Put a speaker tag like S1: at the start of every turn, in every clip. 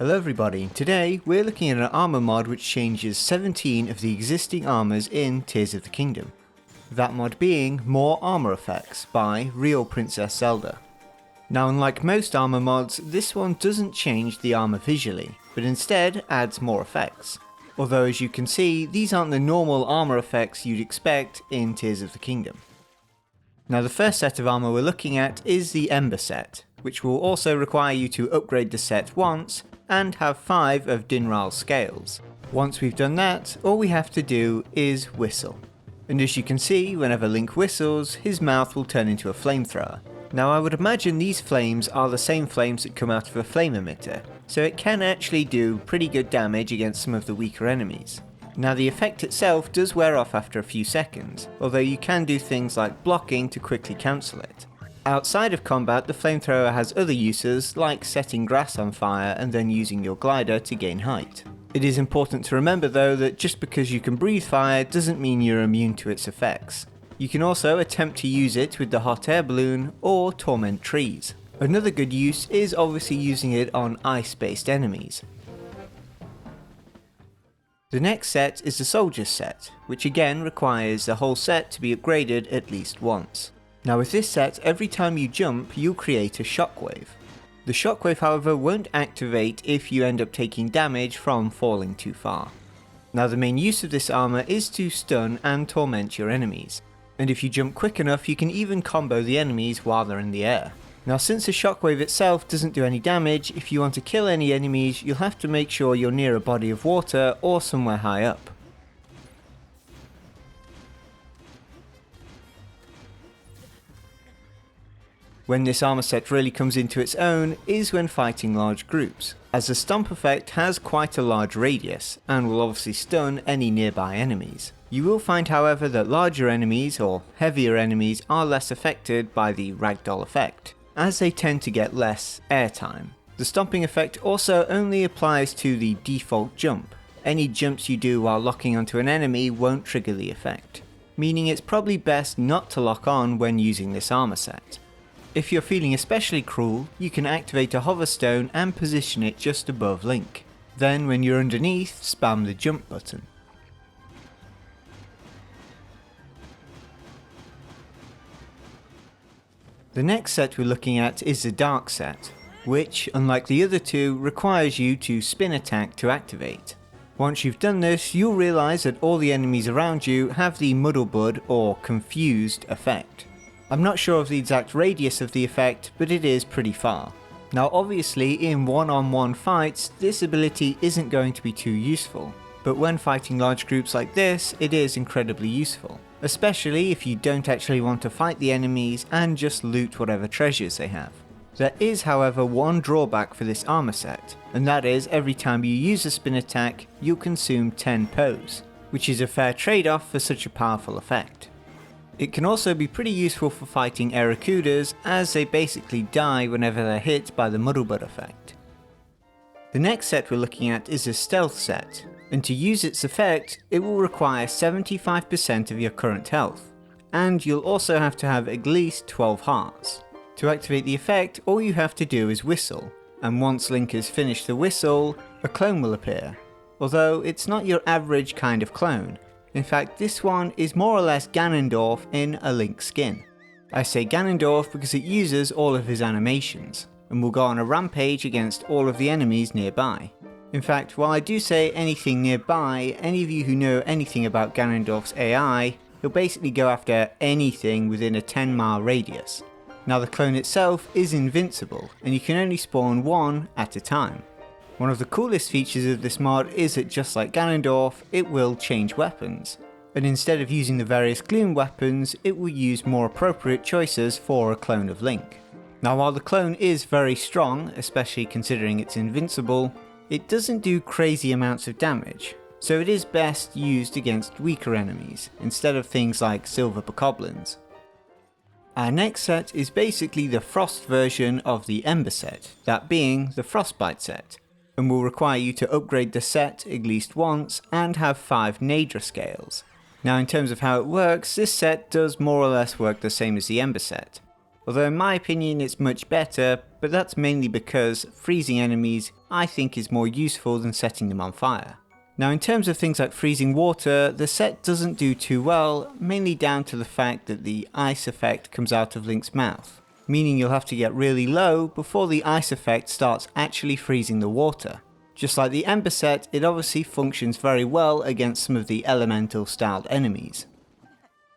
S1: Hello everybody, today we're looking at an armor mod which changes 17 of the existing armors in Tears of the Kingdom. That mod being More Armor Effects by Real Princess Zelda. Now unlike most armor mods, this one doesn't change the armor visually, but instead adds more effects. Although as you can see, these aren't the normal armor effects you'd expect in Tears of the Kingdom. Now the first set of armor we're looking at is the Ember Set, which will also require you to upgrade the set once, and have 5 of Dinral's scales. Once we've done that, all we have to do is whistle. And as you can see, whenever Link whistles, his mouth will turn into a flamethrower. Now I would imagine these flames are the same flames that come out of a flame emitter, so it can actually do pretty good damage against some of the weaker enemies. Now the effect itself does wear off after a few seconds, although you can do things like blocking to quickly cancel it. Outside of combat, the flamethrower has other uses, like setting grass on fire and then using your glider to gain height. It is important to remember though that just because you can breathe fire doesn't mean you're immune to its effects. You can also attempt to use it with the hot air balloon or torment trees. Another good use is obviously using it on ice-based enemies. The next set is the Soldier's Set, which again requires the whole set to be upgraded at least once. Now with this set, every time you jump, you'll create a shockwave. The shockwave however won't activate if you end up taking damage from falling too far. Now the main use of this armor is to stun and torment your enemies, and if you jump quick enough you can even combo the enemies while they're in the air. Now since the shockwave itself doesn't do any damage, if you want to kill any enemies you'll have to make sure you're near a body of water or somewhere high up. When this armor set really comes into its own is when fighting large groups, as the Stomp effect has quite a large radius, and will obviously stun any nearby enemies. You will find however that larger enemies, or heavier enemies, are less affected by the ragdoll effect, as they tend to get less airtime. The stomping effect also only applies to the default jump. Any jumps you do while locking onto an enemy won't trigger the effect, meaning it's probably best not to lock on when using this armor set. If you're feeling especially cruel, you can activate a hover stone and position it just above Link. Then when you're underneath, spam the jump button. The next set we're looking at is the Dark Set, which, unlike the other two, requires you to spin attack to activate. Once you've done this, you'll realise that all the enemies around you have the Muddlebud or Confused effect. I'm not sure of the exact radius of the effect, but it is pretty far. Now obviously in one-on-one fights this ability isn't going to be too useful, but when fighting large groups like this it is incredibly useful, especially if you don't actually want to fight the enemies and just loot whatever treasures they have. There is however one drawback for this armor set, and that is every time you use a spin attack you'll consume 10 pose, which is a fair trade-off for such a powerful effect. It can also be pretty useful for fighting Erakudas, as they basically die whenever they're hit by the Muddlebud effect. The next set we're looking at is the Stealth Set, and to use its effect it will require 75% of your current health, and you'll also have to have at least 12 hearts. To activate the effect all you have to do is whistle, and once Link has finished the whistle, a clone will appear, although it's not your average kind of clone. In fact, this one is more or less Ganondorf in a Link skin. I say Ganondorf because it uses all of his animations, and will go on a rampage against all of the enemies nearby. In fact, while I do say anything nearby, any of you who know anything about Ganondorf's AI, he'll basically go after anything within a 10-mile radius. Now the clone itself is invincible, and you can only spawn one at a time. One of the coolest features of this mod is that just like Ganondorf, it will change weapons, and instead of using the various gloom weapons, it will use more appropriate choices for a clone of Link. Now while the clone is very strong, especially considering it's invincible, it doesn't do crazy amounts of damage, so it is best used against weaker enemies, instead of things like silver bokoblins. Our next set is basically the Frost version of the Ember Set, that being the Frostbite Set, and will require you to upgrade the set at least once and have 5 Nadra scales. Now in terms of how it works, this set does more or less work the same as the Ember Set, although in my opinion it's much better but that's mainly because freezing enemies I think is more useful than setting them on fire. Now in terms of things like freezing water, the set doesn't do too well, mainly down to the fact that the ice effect comes out of Link's mouth, meaning you'll have to get really low before the ice effect starts actually freezing the water. Just like the Ember Set, it obviously functions very well against some of the elemental styled enemies.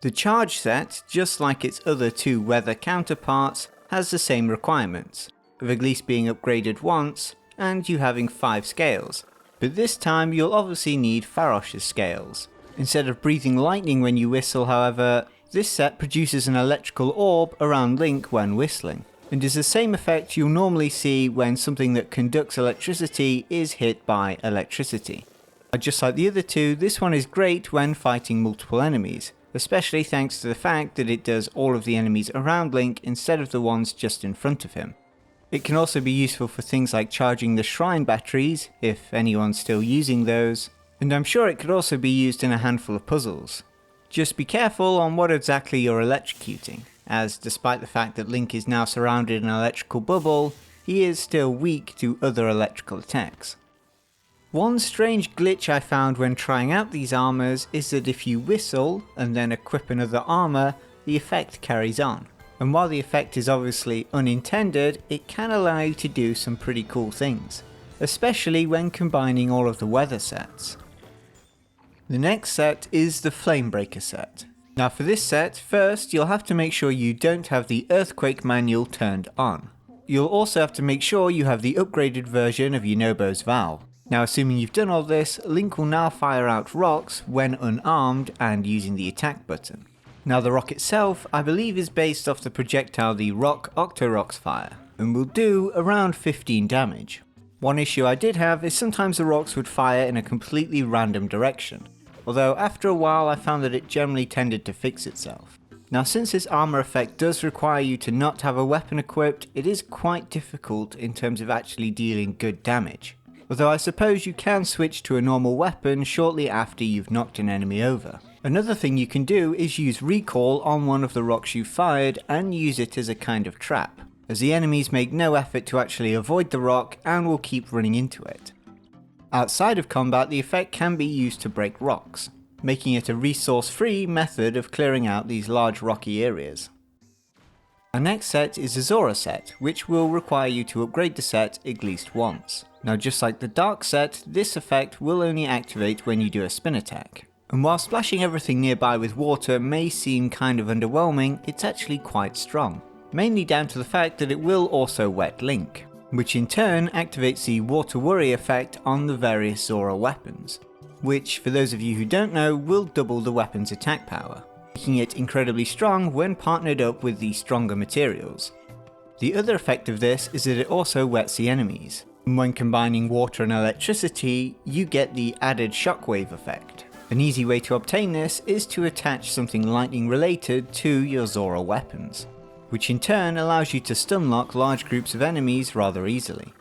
S1: The Charge Set, just like its other two weather counterparts, has the same requirements, of at least being upgraded once, and you having 5 scales. But this time you'll obviously need Farosh's scales. Instead of breathing lightning when you whistle, however, this set produces an electrical orb around Link when whistling, and is the same effect you'll normally see when something that conducts electricity is hit by electricity. Just like the other two, this one is great when fighting multiple enemies, especially thanks to the fact that it does all of the enemies around Link instead of the ones just in front of him. It can also be useful for things like charging the shrine batteries, if anyone's still using those, and I'm sure it could also be used in a handful of puzzles. Just be careful on what exactly you're electrocuting, as despite the fact that Link is now surrounded in an electrical bubble, he is still weak to other electrical attacks. One strange glitch I found when trying out these armors is that if you whistle and then equip another armor, the effect carries on. And while the effect is obviously unintended, it can allow you to do some pretty cool things, especially when combining all of the weather sets. The next set is the Flamebreaker set. Now for this set, first you'll have to make sure you don't have the Earthquake manual turned on. You'll also have to make sure you have the upgraded version of Yunobo's Vow. Now assuming you've done all this, Link will now fire out rocks when unarmed and using the attack button. Now the rock itself I believe is based off the projectile the Rock Octorock's fire, and will do around 15 damage. One issue I did have is sometimes the rocks would fire in a completely random direction, although after a while I found that it generally tended to fix itself. Now since this armor effect does require you to not have a weapon equipped, it is quite difficult in terms of actually dealing good damage. Although I suppose you can switch to a normal weapon shortly after you've knocked an enemy over. Another thing you can do is use recall on one of the rocks you fired and use it as a kind of trap, as the enemies make no effort to actually avoid the rock and will keep running into it. Outside of combat, the effect can be used to break rocks, making it a resource-free method of clearing out these large rocky areas. Our next set is the Zora set, which will require you to upgrade the set at least once. Now just like the Dark set, this effect will only activate when you do a spin attack. And while splashing everything nearby with water may seem kind of underwhelming, it's actually quite strong. Mainly down to the fact that it will also wet Link, which in turn activates the Water Worry effect on the various Zora weapons, which for those of you who don't know will double the weapon's attack power, making it incredibly strong when partnered up with the stronger materials. The other effect of this is that it also wets the enemies, and when combining water and electricity, you get the added shockwave effect. An easy way to obtain this is to attach something lightning related to your Zora weapons, which in turn allows you to stunlock large groups of enemies rather easily.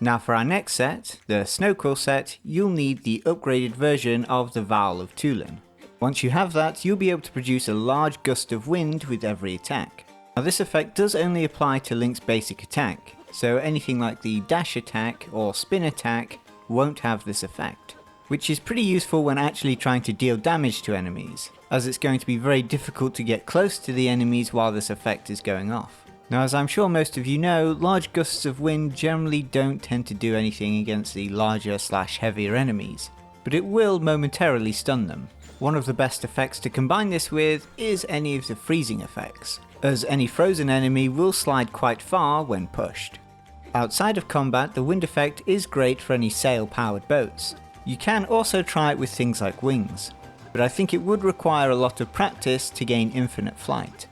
S1: Now for our next set, the Snowquill set, you'll need the upgraded version of the Vial of Tulin. Once you have that, you'll be able to produce a large gust of wind with every attack. Now this effect does only apply to Link's basic attack, so anything like the dash attack or spin attack won't have this effect, which is pretty useful when actually trying to deal damage to enemies, as it's going to be very difficult to get close to the enemies while this effect is going off. Now as I'm sure most of you know, large gusts of wind generally don't tend to do anything against the larger / heavier enemies, but it will momentarily stun them. One of the best effects to combine this with is any of the freezing effects, as any frozen enemy will slide quite far when pushed. Outside of combat, the wind effect is great for any sail-powered boats. You can also try it with things like wings, but I think it would require a lot of practice to gain infinite flight.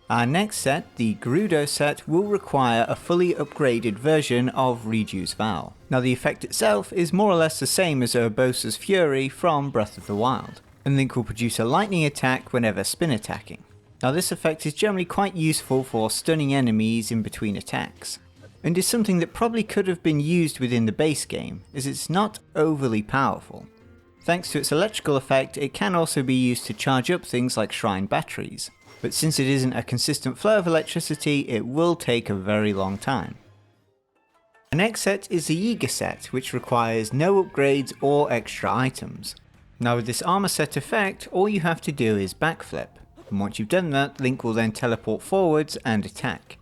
S1: Our next set, the Gerudo set, will require a fully upgraded version of Riju's Vow. Now the effect itself is more or less the same as Urbosa's Fury from Breath of the Wild, and Link will produce a lightning attack whenever spin attacking. Now this effect is generally quite useful for stunning enemies in between attacks, and is something that probably could have been used within the base game, as it's not overly powerful. Thanks to its electrical effect, it can also be used to charge up things like shrine batteries, but since it isn't a consistent flow of electricity, it will take a very long time. The next set is the Yiga set, which requires no upgrades or extra items. Now with this armor set effect, all you have to do is backflip, and once you've done that, Link will then teleport forwards and attack.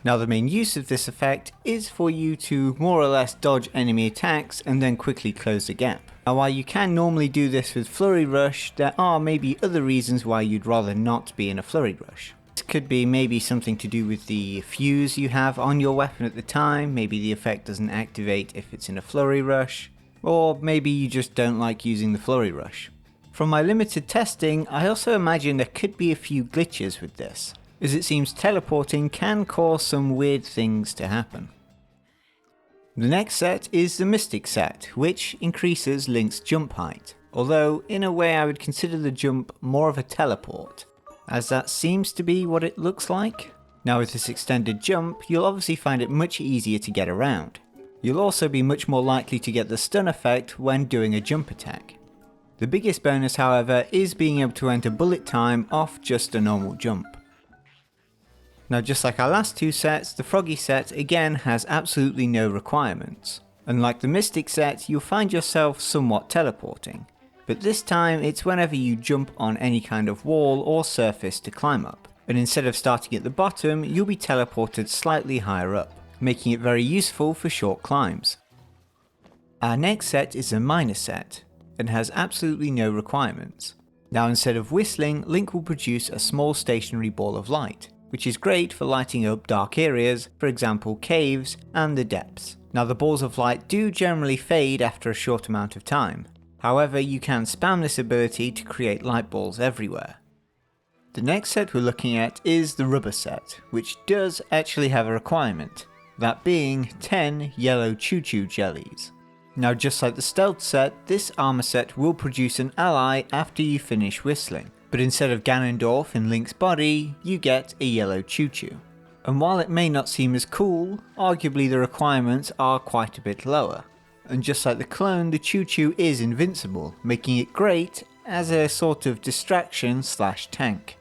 S1: Now the main use of this effect is for you to more or less dodge enemy attacks and then quickly close the gap. Now while you can normally do this with Flurry Rush, there are maybe other reasons why you'd rather not be in a Flurry Rush. This could be maybe something to do with the fuse you have on your weapon at the time, maybe the effect doesn't activate if it's in a Flurry Rush, or maybe you just don't like using the Flurry Rush. From my limited testing, I also imagine there could be a few glitches with this, as it seems teleporting can cause some weird things to happen. The next set is the Mystic set, which increases Link's jump height, although in a way I would consider the jump more of a teleport, as that seems to be what it looks like. Now with this extended jump, you'll obviously find it much easier to get around. You'll also be much more likely to get the stun effect when doing a jump attack. The biggest bonus, however, is being able to enter bullet time off just a normal jump. Now just like our last two sets, the Froggy set again has absolutely no requirements. Unlike the Mystic set, you'll find yourself somewhat teleporting, but this time it's whenever you jump on any kind of wall or surface to climb up, and instead of starting at the bottom, you'll be teleported slightly higher up, making it very useful for short climbs. Our next set is a Minor set, and has absolutely no requirements. Now instead of whistling, Link will produce a small stationary ball of light, which is great for lighting up dark areas, for example caves and the depths. Now the balls of light do generally fade after a short amount of time, however you can spam this ability to create light balls everywhere. The next set we're looking at is the Rubber set, which does actually have a requirement, that being 10 yellow choo-choo jellies. Now just like the Stealth set, this armor set will produce an ally after you finish whistling. But instead of Ganondorf in Link's body, you get a yellow choo-choo. And while it may not seem as cool, arguably the requirements are quite a bit lower. And just like the clone, the choo-choo is invincible, making it great as a sort of distraction / tank.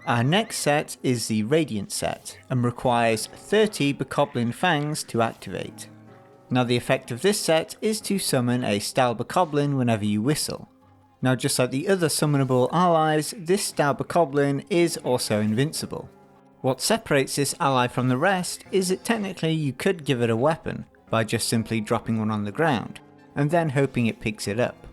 S1: Our next set is the Radiant set, and requires 30 Bokoblin Fangs to activate. Now the effect of this set is to summon a Style Bokoblin whenever you whistle. Now just like the other summonable allies, this Style Bokoblin is also invincible. What separates this ally from the rest is that technically you could give it a weapon by just simply dropping one on the ground, and then hoping it picks it up.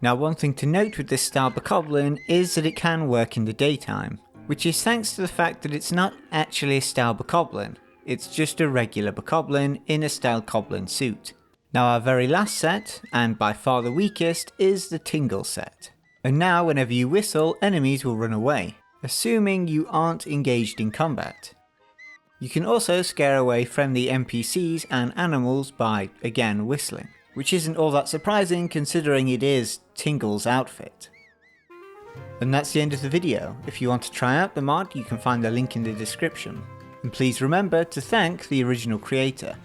S1: Now one thing to note with this Style Bokoblin is that it can work in the daytime, which is thanks to the fact that it's not actually a Style Bokoblin, it's just a regular Bokoblin in a Style Koblin suit. Now our very last set, and by far the weakest, is the Tingle set. And now whenever you whistle, enemies will run away, assuming you aren't engaged in combat. You can also scare away friendly NPCs and animals by, again, whistling, which isn't all that surprising considering it is Tingle's outfit. And that's the end of the video. If you want to try out the mod, you can find the link in the description. And please remember to thank the original creator.